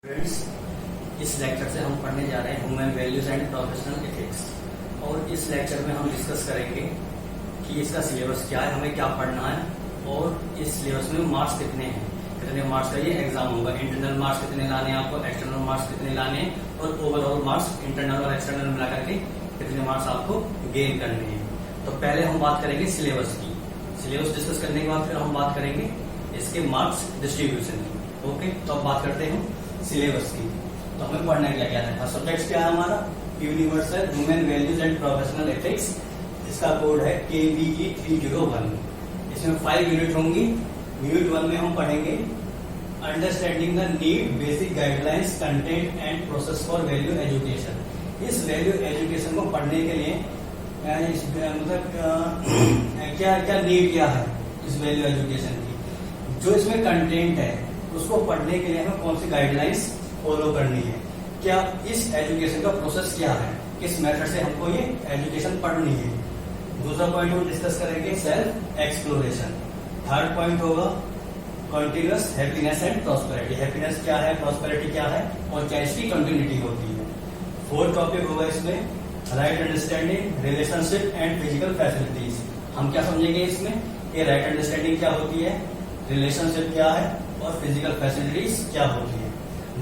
Friends, इस lecture से हम पढ़ने जा रहे हैं human values and professional ethics. और इस लेक्चर में हम डिस्कस करेंगे कि इसका सिलेबस क्या है, हमें क्या पढ़ना है और इस सिलेबस में मार्क्स कितने हैं, कितने मार्क्स का ये एग्जाम होगा। इंटरनल मार्क्स कितने लाने हैं आपको, एक्सटर्नल मार्क्स कितने लाने हैं और ओवरऑल मार्क्स इंटरनल और एक्सटर्नल मिला करके कितने मार्क्स आपको गेन करने हैं। तो पहले हम बात करेंगे सिलेबस की। सिलेबस डिस्कस करने के बाद फिर हम बात करेंगे इसके मार्क्स डिस्ट्रीब्यूशन की। ओके, तो अब बात करते हैं सिलेबस की। तो हमें पढ़ना क्या क्या है। सब्जेक्ट क्या है हमारा, universal human values and professional ethics. इसका कोड है KVE 301। इसमें 5 यूनिट होंगी। यूनिट 1 में हम पढ़ेंगे understanding the need, basic guidelines, content and process for value education. इस वैल्यू एजुकेशन को पढ़ने के लिए मतलब क्या क्या नीड क्या है इस वैल्यू एजुकेशन की। जो इसमें कंटेंट है उसको पढ़ने के लिए हमें कौन सी गाइडलाइंस फॉलो करनी है, क्या इस एजुकेशन का प्रोसेस क्या है, किस मेथड से हमको ये एजुकेशन पढ़नी है। दूसरा पॉइंट हम डिस्कस करेंगे सेल्फ एक्सप्लोरेशन। थर्ड पॉइंट होगा continuous happiness and prosperity. Happiness क्या है, प्रॉस्पेरिटी क्या है और क्या इसकी कंटिन्यूटी होती है। फोर्थ टॉपिक होगा इसमें right understanding, relationship and physical facilities. हम क्या समझेंगे इसमें, ये राइट अंडरस्टैंडिंग क्या होती है, रिलेशनशिप क्या है और फिजिकल फैसिलिटीज क्या होती है।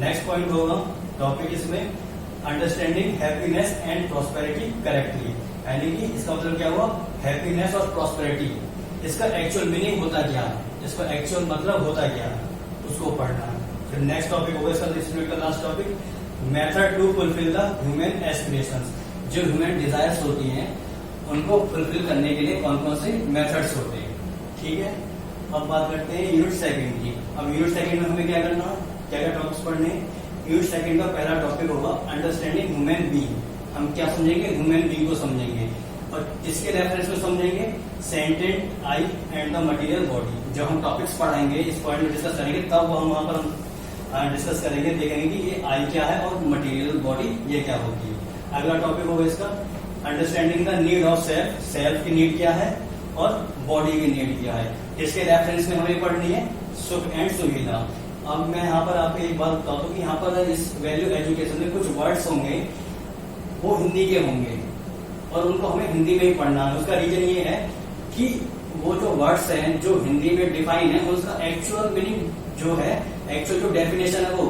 नेक्स्ट पॉइंट होगा टॉपिक इसमें understanding happiness and prosperity correctly, यानी कि इसका मतलब क्या हुआ, हैप्पीनेस और प्रॉस्पेरिटी इसका एक्चुअल मीनिंग होता क्या है, इसका एक्चुअल मतलब होता क्या है, उसको पढ़ना है। फिर नेक्स्ट टॉपिक होगा इसका इस यूनिट का last topic method to fulfil the human aspirations. जो ह्यूमन डिजायर्स होती हैं उनको फुलफिल करने के लिए कौन कौन से मेथड्स होते हैं। ठीक है, अब बात करते हैं यूनिट सेकंड की। अब यूनिट सेकंड में हमें क्या करना है, क्या क्या टॉपिक्स पढ़ने हैं। यूनिट सेकंड का पहला टॉपिक होगा अंडरस्टैंडिंग ह्यूमन बीइंग। हम क्या समझेंगे, ह्यूमन बीइंग को समझेंगे और इसके रेफरेंस में समझेंगे scented I and the material body. जब हम टॉपिक्स पढ़ाएंगे इस पॉइंट में डिस्कस करेंगे तब हम वहां पर डिस्कस करेंगे, देखेंगे कि ये आई क्या है और मटेरियल बॉडी ये क्या होती है। अगला टॉपिक होगा इसका understanding the need of self. Self की नीड क्या है और बॉडी की नीड क्या है। इसके रेफरेंस में हमें पढ़नी है सुख एंड सुविधा। अब मैं यहाँ पर आपको एक बात बताता हूँ कि यहाँ पर इस वैल्यू एजुकेशन में कुछ वर्ड्स होंगे वो हिंदी के होंगे और उनको हमें हिंदी में ही पढ़ना है। उसका रीजन ये है कि वो जो वर्ड्स हैं जो हिंदी में डिफाइन है उसका एक्चुअल मीनिंग जो है, एक्चुअल जो डेफिनेशन है वो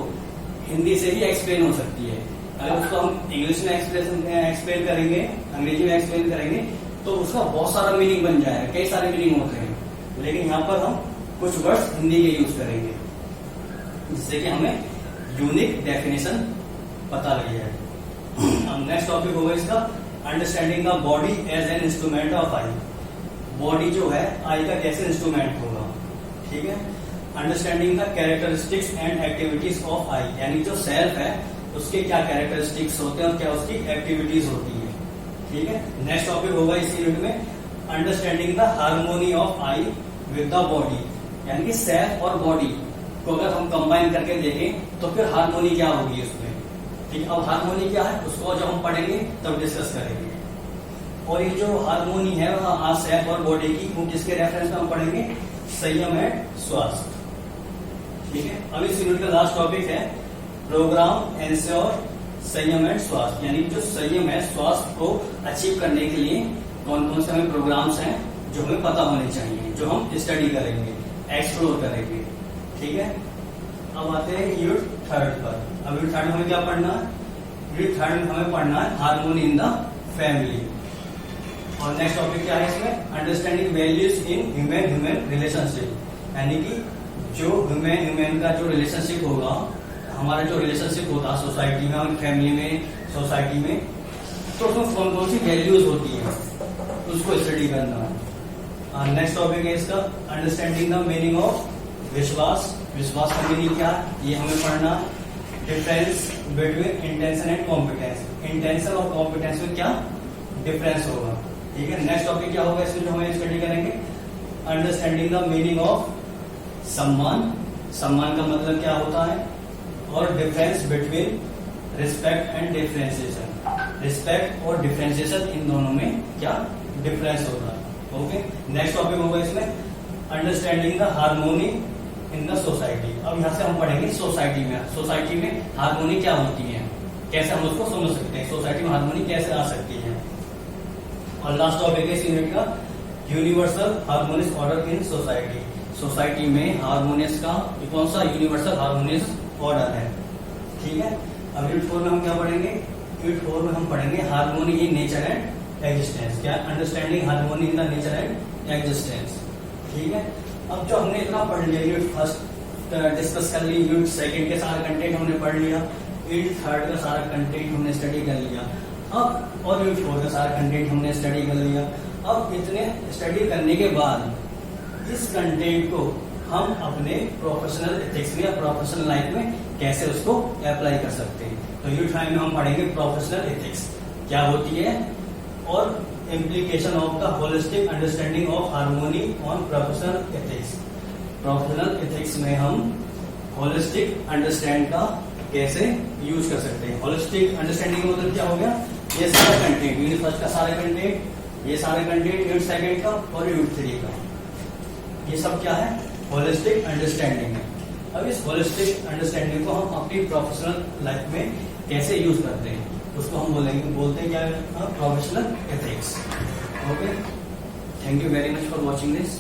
हिंदी से ही एक्सप्लेन हो सकती है। अगर उसको हम इंग्लिश में एक्सप्लेन करेंगे, अंग्रेजी में एक्सप्लेन करेंगे तो उसका बहुत सारा मीनिंग बन जाएगा, कई सारे मीनिंग होते हैं। लेकिन यहाँ पर हम कुछ वर्ड्स हिंदी के यूज करेंगे जिससे कि हमें यूनिक डेफिनेशन पता लग जाए। अब नेक्स्ट टॉपिक होगा इसका understanding the body as an instrument of I. Body जो है आई का कैसे इंस्ट्रूमेंट होगा। ठीक है, understanding the characteristics and activities of I, यानी जो सेल्फ है उसके क्या कैरेक्टरिस्टिक्स होते हैं और क्या उसकी एक्टिविटीज होती है। ठीक है, नेक्स्ट टॉपिक होगा इस यूनिट में understanding the harmony of I with the body, यानी कि सेल्फ और बॉडी को अगर हम कंबाइन करके देखें तो फिर हार्मोनी क्या होगी उसमें। ठीक है, अब हार्मोनी क्या है उसको जब हम पढ़ेंगे तब डिस्कस करेंगे। और ये जो हार्मोनी है सेल्फ और बॉडी की, वो किसके रेफरेंस में हम पढ़ेंगे, संयम एंड स्वास्थ्य। ठीक है, अब इस यूनिट का लास्ट टॉपिक है प्रोग्राम एंश्योर संयम एंड स्वास्थ्य, यानी जो संयम है स्वास्थ्य को अचीव करने के लिए कौन कौन से हमें प्रोग्राम्स हैं जो हमें पता होने चाहिए, जो हम स्टडी करेंगे, एक्सप्लोर करेंगे। ठीक है, अब आते हैं यूनिट थर्ड पर। अब यूनिट थर्ड में हमें क्या पढ़ना है, यूनिट थर्ड में हमें पढ़ना है हार्मोनी इन द फैमिली। और नेक्स्ट टॉपिक क्या है इसमें, understanding values in human human relationship, यानी कि जो ह्यूमन ह्यूमन का जो रिलेशनशिप होगा, हमारा जो रिलेशनशिप होता है सोसाइटी में और फैमिली में, सोसाइटी में, तो उसमें कौन कौन सी वैल्यूज होती है उसको स्टडी करना है। नेक्स्ट टॉपिक है इसका अंडरस्टैंडिंग द मीनिंग ऑफ विश्वास। विश्वास का मीनिंग क्या है ये हमें पढ़ना है। Difference between intention and competence. Intention और कॉम्पिटेंस में क्या डिफरेंस होगा। ठीक है, नेक्स्ट टॉपिक क्या होगा इसमें जो हमें स्टडी करेंगे, अंडरस्टैंडिंग द मीनिंग ऑफ सम्मान। सम्मान का मतलब क्या होता है और difference between respect and differentiation. Respect और डिफरेंशिएशन इन दोनों में क्या डिफरेंस होता है। ओके, नेक्स्ट टॉपिक होगा इसमें understanding the harmony in the society. अब यहाँ से हम पढ़ेंगे सोसाइटी में हार्मोनी क्या होती है, कैसे हम उसको समझ सकते हैं, सोसाइटी में हार्मोनी कैसे आ सकती है। और लास्ट टॉपिक है इस यूनिट का universal harmonious order in society. Society में हार्मोनियस का कौन सा यूनिवर्सल हार्मोनियस ऑर्डर है, ठीक है। अब यूनिट 4 में हम क्या पढ़ेंगे, यूनिट 4 में हम पढ़ेंगे harmony in nature and existence. क्या, understanding harmony in the nature and existence, ठीक है। अब जो हमने इतना पढ़ लिया, यूनिट फर्स्ट डिस्कस कर ली, यूनिट सेकंड के सारा कंटेंट हमने पढ़ लिया, यूनिट थर्ड का सारा कंटेंट हमने स्टडी कर लिया, अब और यूनिट 4 का सारा कंटेंट हमने स्टडी कर लिया। अब इतने स्टडी करने के बाद इस कंटेंट को हम अपने प्रोफेशनल एथिक्स में या प्रोफेशनल लाइफ में कैसे उसको अप्लाई कर सकते हैं। तो यूनिट 5 में हम पढ़ेंगे प्रोफेशनल एथिक्स क्या होती है और implication of the holistic understanding of harmony on professional ethics. Professional ethics में हम होलिस्टिक अंडरस्टैंड का कैसे यूज कर सकते हैं। होलिस्टिक अंडरस्टैंडिंग का मतलब क्या हो गया, ये सारा कंटेंट, यूनिट फर्स्ट का सारा कंटेंट, ये सारे कंटेंट यूनिट सेकंड का और यूनिट 3 का, ये सब क्या है, होलिस्टिक अंडरस्टैंडिंग है। अब इस होलिस्टिक अंडरस्टैंडिंग को हम अपनी प्रोफेशनल लाइफ में कैसे यूज करते हैं, उसको हम बोलते हैं क्या, professional ethics. Okay, thank you very much for watching this.